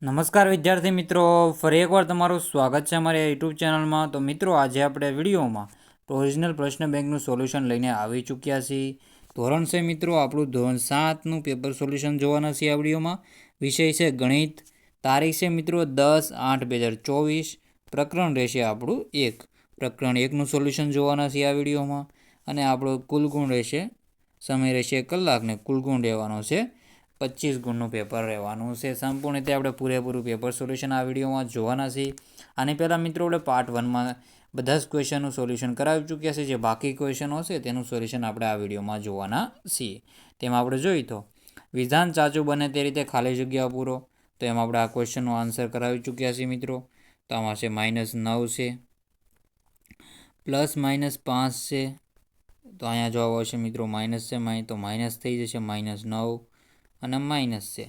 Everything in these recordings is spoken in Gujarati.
નમસ્કાર વિદ્યાર્થી મિત્રો, ફરી એકવાર તમારું સ્વાગત છે અમારી યુટ્યુબ ચેનલમાં. તો મિત્રો, આજે આપણે વિડીયોમાં પ્રોવિઝનલ પ્રશ્ન બેંકનું સોલ્યુશન લઈને આવી ચૂક્યા છીએ. ધોરણ છે મિત્રો આપણું ધોરણ 7નું પેપર સોલ્યુશન જોવાના છે આ વિડીયોમાં. વિષય છે ગણિત. તારીખ છે મિત્રો 10/8/2024. પ્રકરણ રહેશે આપણું 1. પ્રકરણ 1નું સોલ્યુશન જોવાના છે આ વિડીયોમાં. અને આપણો કુલ ગુણ રહેશે, સમય રહેશે 1 કલાક ને કુલ ગુણ રહેવાનો છે 25 ગુણનું પેપર રહેવાનું છે. સંપૂર્ણ રીતે આપણે પૂરેપૂરું પેપર સોલ્યુશન આ વિડીયોમાં જોવાના છીએ. આની પહેલાં મિત્રો આપણે પાર્ટ 1માં બધા જ ક્વેશ્ચનનું સોલ્યુશન કરાવી ચૂક્યા છે. જે બાકી ક્વેશ્ચનો છે તેનું સોલ્યુશન આપણે આ વિડીયોમાં જોવાના છીએ. તેમાં આપણે જોઈ તો વિધાન સાચું બને તે રીતે ખાલી જગ્યા પૂરો. તો એમાં આપણે આ ક્વેશ્ચનનો આન્સર કરાવી ચૂક્યા છીએ મિત્રો. તો આમાં છે -9 છે, +-5 છે. તો અહીંયા જવાબ આવશે મિત્રો માઇનસ છે, તો માઇનસ થઈ જશે -9 અને માઇનસ છે.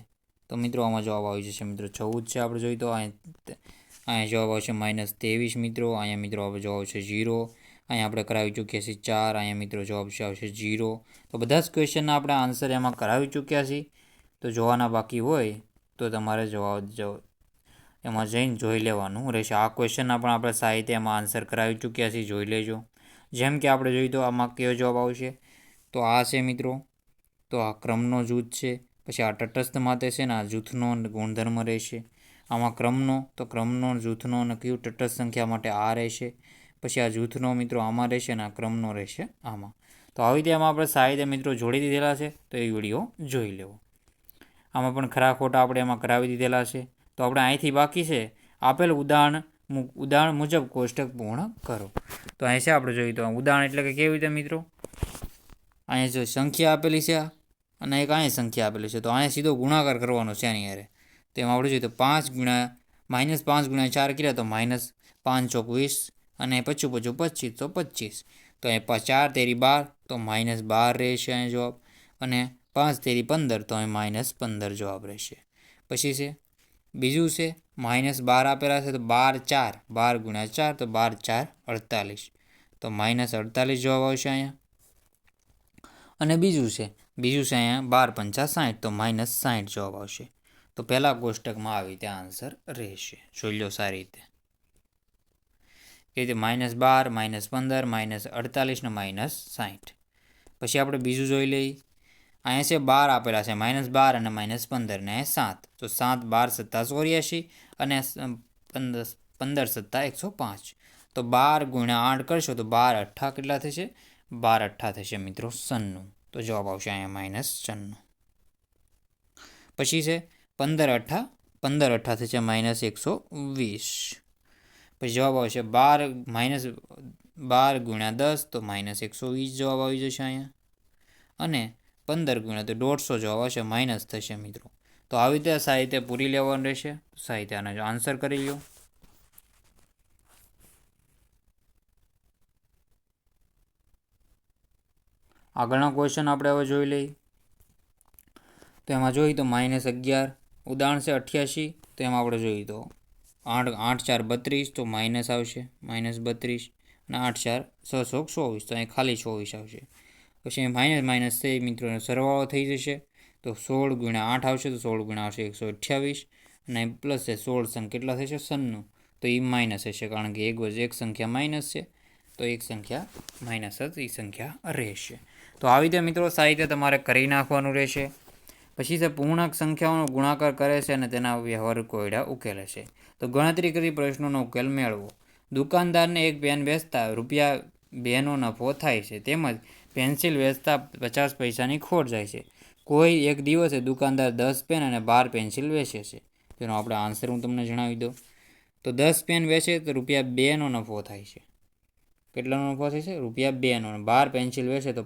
તો મિત્રો આમાં જવાબ આવી જશે મિત્રો 14 છે. આપણે જોઈએ તો અહીંયા જવાબ આવશે -23 મિત્રો. અહીંયા મિત્રો આપણે જવાબ આવશે 0. અહીંયા આપણે કરાવી ચૂક્યા છીએ 4. અહીંયા મિત્રો જવાબ આવશે 0. તો બધા જ ક્વેશ્ચનના આપણે આન્સર એમાં કરાવી ચૂક્યા છીએ. તો જોવાના બાકી હોય તો તમારે એમાં જઈને જોઈ લેવાનું રહેશે. આ ક્વેશ્ચનના પણ આપણે સાહિત્યમાં આન્સર કરાવી ચૂક્યા છીએ, જોઈ લેજો. જેમ કે આપણે જોઈએ તો આમાં કયો જવાબ આવશે, તો આ છે મિત્રો. તો આ ક્રમનો જૂથ છે. પછી આ તટસ્થ માટે છે ને આ જૂથનો ગુણધર્મ રહેશે. આમાં ક્રમનો જૂથનો અને કયું તટસ્થ સંખ્યા માટે આ રહેશે. પછી આ જૂથનો મિત્રો આમાં રહેશે અને આ ક્રમનો રહેશે આમાં. તો આવી રીતે આમાં આપણે સાહિત્ય મિત્રો જોડી દીધેલા છે. તો એ વિડીયો જોઈ લેવો. આમાં પણ ખરા ખોટા આપણે એમાં કરાવી દીધેલા છે. તો આપણે અહીંથી બાકી છે આપેલ ઉદાહરણ મુજબ કોષ્ટક પૂર્ણ કરો. તો અહીં છે આપણે જોઈએ તો ઉદાહરણ એટલે કે કેવી રીતે મિત્રો, અહીંયા જો સંખ્યા આપેલી છે અને એક અહીંયા સંખ્યા આપેલી છે. તો અહીંયા સીધો ગુણાકાર કરવાનો છે આની યારે. તો એમાં આપણે જોઈએ તો -5 × 4 કર્યા તો -5 × 20 અને +5 × 25 તો 25. તો અહીંયા 4 તેરી 12 તો -12 રહેશે અહીંયા જવાબ. અને 5 તેરી 15 તો અહીં -15 જવાબ રહેશે. પછી છે બીજું છે -12 આપેલા છે તો 12 × 4 તો 12 × 4 48. તો -48 જવાબ આવશે અહીંયા. અને બીજું છે અહીંયા 12 × 5 = 60 તો -60 જવાબ આવશે. તો પહેલા કોષ્ટકમાં આવી રીતે આન્સર રહેશે. જોઈ લો સારી રીતે. એ રીતે -12 -15 -48 ને -60. પછી આપણે બીજું જોઈ લઈએ. અહીંયા છે 12 આપેલા છે, -12 અને -15 ને 7. તો 7 12 + 84 અને 15 + 105. તો 12 × 8 કરશો તો 12 8 કેટલા થશે? 12 8 થશે મિત્રો 96. તો જવાબ આવશે અહીંયા -96. પછી છે 15 8 થશે -120. પછી જવાબ આવશે 12 × 10 તો -120 જવાબ આવી જશે અહીંયા. અને 15 × તો 150 જવાબ આવશે, માઇનસ થશે મિત્રો. તો આવી રીતે સાહિત્ય પૂરી લેવાનું રહેશે. સાહિત્યનો આન્સર કરી લો. આગળના ક્વેશ્ચન આપણે હવે જોઈ લઈએ. તો એમાં જોઈએ તો -11. ઉદાહરણ છે 88. તો એમાં આપણે જોઈએ તો 8 × 4 = 32 તો માઇનસ આવશે -32. અને 8 × 4 = 624 તો અહીં ખાલી 24 આવશે. પછી માઇનસ થઈ મિત્રો સરવાળો થઈ જશે. તો 16 × 8 આવશે તો 16 × 8 128. અને પ્લસ છે 16 કેટલા થશે 96. તો એ માઇનસ હશે કારણ કે એક સંખ્યા માઇનસ છે. તો એક સંખ્યા માઇનસ જ એ સંખ્યા રહેશે. તો આવી રીતે મિત્રો સાહિત્ય તમારે કરી નાખવાનું રહેશે. પછી તે પૂર્ણાંક સંખ્યાઓનો ગુણાકાર કરે છે અને તેના વ્યવહારુ કોયડા ઉકેલે છે. તો ગણતરી કરી પ્રશ્નોનો ઉકેલ મેળવો. દુકાનદારને એક પેન વેચતા ₹2 નો નફો થાય છે, તેમજ પેન્સિલ વેચતા 50 પૈસાની ખોટ જાય છે. કોઈ એક દિવસે દુકાનદાર 10 પેન અને 12 પેન્સિલ વેચે છે. તેનો આપણે આન્સર હું તમને જણાવી દઉં. તો 10 પેન વેચે તો ₹2 નો નફો થાય છે. કેટલાનો નફો થાય છે? ₹2 નો. 12 પેન્સિલ વેચે તો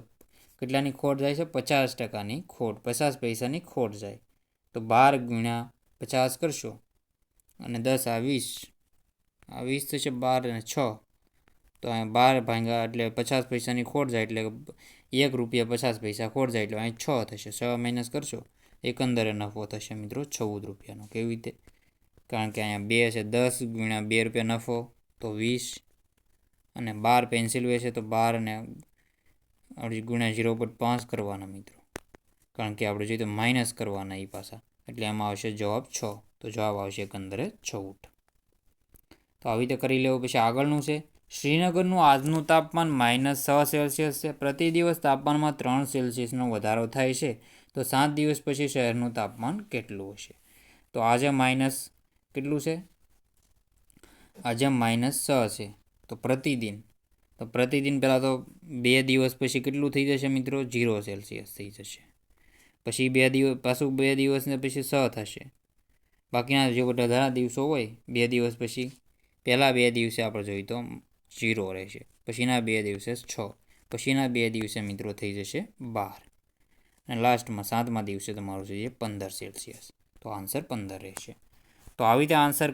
કેટલાની ખોટ જાય છે? 50%ની ખોટ, 50 પૈસાની ખોટ જાય. તો 12 × 50 કરશો અને 10 આ 20. આ 20 થશે, 12 અને 6. તો અહીંયા 12 ભાગ્યા એટલે 50 પૈસાની ખોટ જાય એટલે ₹1.50 ખોટ જાય એટલે અહીં 6 થશે. 6 માઇનસ કરશો એકંદરે નફો થશે મિત્રો ₹14. કેવી રીતે? કારણ કે અહીંયા 2 છે, 10 × ₹2 નફો તો 20. અને 12 પેન્સિલ વેચે તો 12 અને × 0.5 કરવાના મિત્રો, કારણ કે આપણે જોઈએ તો માઇનસ કરવાના એ પાછા. એટલે એમાં આવશે જવાબ 6. તો જવાબ આવશે એકંદરે 14. તો આવી રીતે કરી લેવું. પછી આગળનું છે શ્રીનગરનું આજનું તાપમાન -6 સેલ્સિયસ છે. પ્રતિ દિવસ તાપમાનમાં 3 સેલ્સિયસનો વધારો થાય છે. તો 7 દિવસ પછી શહેરનું તાપમાન કેટલું હશે? તો આજે માઇનસ કેટલું છે? આજે -6 છે. તો પ્રતિદિન પહેલાં તો 2 દિવસ પછી કેટલું થઈ જશે મિત્રો? 0 સેલ્સિયસ થઈ જશે. પછી 2 દિવસ પાછું 2 દિવસને પછી 6 થશે. બાકીના જે બધા દિવસો હોય 2 દિવસ પછી પહેલાં 2 દિવસે આપણે જોઈએ તો 0 રહેશે. પછીના 2 દિવસે 6. પછીના 2 દિવસે મિત્રો થઈ જશે 12. અને લાસ્ટમાં 7મા દિવસે તમારું જોઈએ 15 સેલ્સિયસ. તો આન્સર 15 રહેશે. તો આવી રીતે આન્સર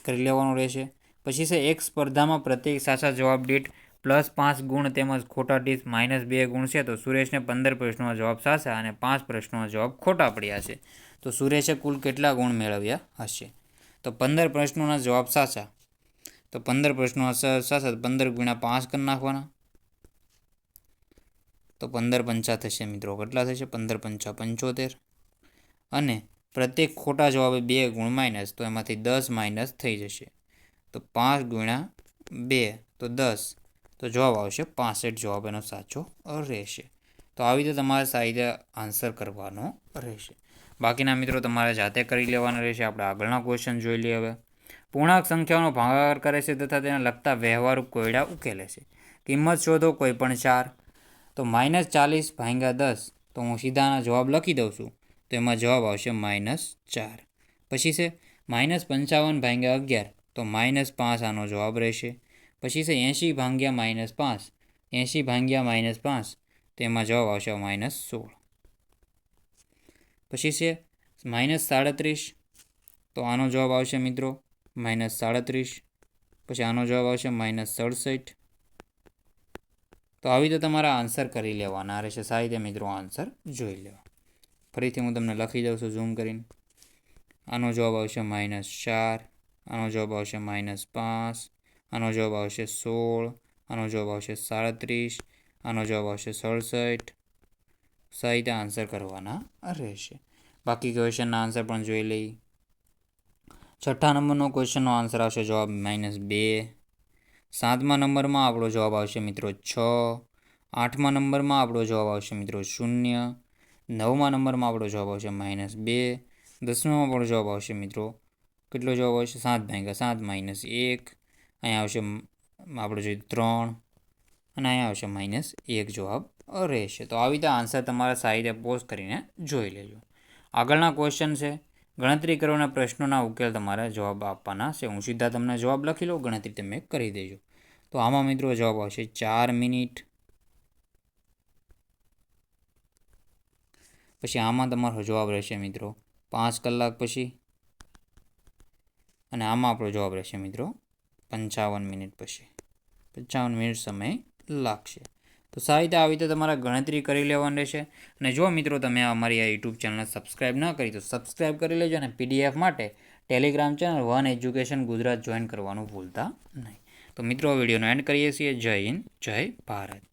કરી લેવાનું રહેશે. પછી છે એક સ્પર્ધામાં પ્રત્યેક સાચા જવાબ દીઠ +5 ગુણ તેમજ ખોટા દીઠ -2 ગુણ છે. તો સુરેશને 15 પ્રશ્નોના જવાબ સાચા અને 5 પ્રશ્નોના જવાબ ખોટા પડ્યા છે. તો સુરેશે કુલ કેટલા ગુણ મેળવ્યા હશે? તો 15 પ્રશ્નોના જવાબ સાચા. તો 15 પ્રશ્નો સાચા 15 ગુણ્યા 5 કરી નાખવાના. તો 15 પંચા થશે મિત્રો. કેટલા થશે? 15 પંચા 75. અને પ્રત્યેક ખોટા જવાબે 2 ગુણ માઇનસ. તો એમાંથી 10 માઇનસ થઈ જશે. તો 5 ગુણ્યા 2 તો 10. તો જવાબ આવશે 65. જવાબ એનો સાચો રહેશે. તો આવી રીતે તમારે સારી રીતે આન્સર કરવાનો રહેશે. બાકીના મિત્રો તમારે જાતે કરી લેવાના રહેશે. આપણે આગળના ક્વેશ્ચન જોઈ લઈએ હવે. પૂર્ણાંક સંખ્યાઓનો ભાગાકાર કરે છે તથા તેને લગતા વ્યવહારુ કોયડા ઉકેલે છે. કિંમત શોધો કોઈ પણ 4. તો -40 ભાગ્યા 10. તો હું સીધાના જવાબ લખી દઉં છું. તો એમાં જવાબ આવશે -4. પછી છે -55 ભાગ્યા 11. તો -5 આનો જવાબ રહેશે. પછી છે 80 ભાગ્યા -5. 80 ભાગ્યા -5. તેમાં જવાબ આવશે -16. પછી છે -37. તો આનો જવાબ આવશે મિત્રો -37. પછી આનો જવાબ આવશે -67. તો આવી રીતે તમારા આન્સર કરી લેવાના રહેશે. સારી રીતે મિત્રો આન્સર જોઈ લેવા. ફરીથી હું તમને લખી દઉં છું ઝૂમ કરીને. આનો જવાબ આવશે -4. આનો જવાબ આવશે -5. આનો જવાબ આવશે 16. આનો જવાબ આવશે 37. આનો જવાબ આવશે 67. સારી રીતે આન્સર કરવાના રહેશે. બાકી ક્વેશ્ચનના આન્સર પણ જોઈ લઈએ. 6થા નંબરનો ક્વેશ્ચનનો આન્સર આવશે જવાબ -2. 7મા નંબરમાં આપણો જવાબ આવશે મિત્રો 6. 8મા નંબરમાં આપણો જવાબ આવશે મિત્રો 0. 9મા નંબરમાં આપણો જવાબ આવશે -2. 10મામાં આપણો જવાબ આવશે મિત્રો કેટલો જવાબ આવશે? 7 ભાગ્યા 7 -1. અહીંયા આવશે આપણો જોઈએ 3. અને અહીંયા આવશે -1 જવાબ રહેશે. તો આવી રીતે આન્સર તમારે સારી રીતે પોઝ કરીને જોઈ લેજો. આગળના ક્વેશ્ચન છે ગણતરી કરવાના પ્રશ્નોના ઉકેલ તમારે જવાબ આપવાના છે. હું સીધા તમને જવાબ લખી લઉં, ગણતરી તમે કરી દેજો. તો આમાં મિત્રો જવાબ આવશે 4 મિનિટ. પછી આમાં તમારો જવાબ રહેશે મિત્રો 5 કલાક પછી. અને આમાં આપણો જવાબ રહેશે મિત્રો 55 મિનિટ પછી. 55 મિનિટ સમય લાગશે. તો સારી રીતે આવી રીતે તમારે ગણતરી કરી લેવાની રહેશે. અને જો મિત્રો તમે અમારી આ યુટ્યુબ ચેનલ સબસ્ક્રાઈબ ન કરી તો સબસ્ક્રાઈબ કરી લેજો. અને PDF માટે Telegram channel one education Gujarat join કરવાનું ભૂલતા નહીં. તો મિત્રો વિડીયોનો એન્ડ કરીએ છીએ. જય હિન્દ, જય ભારત.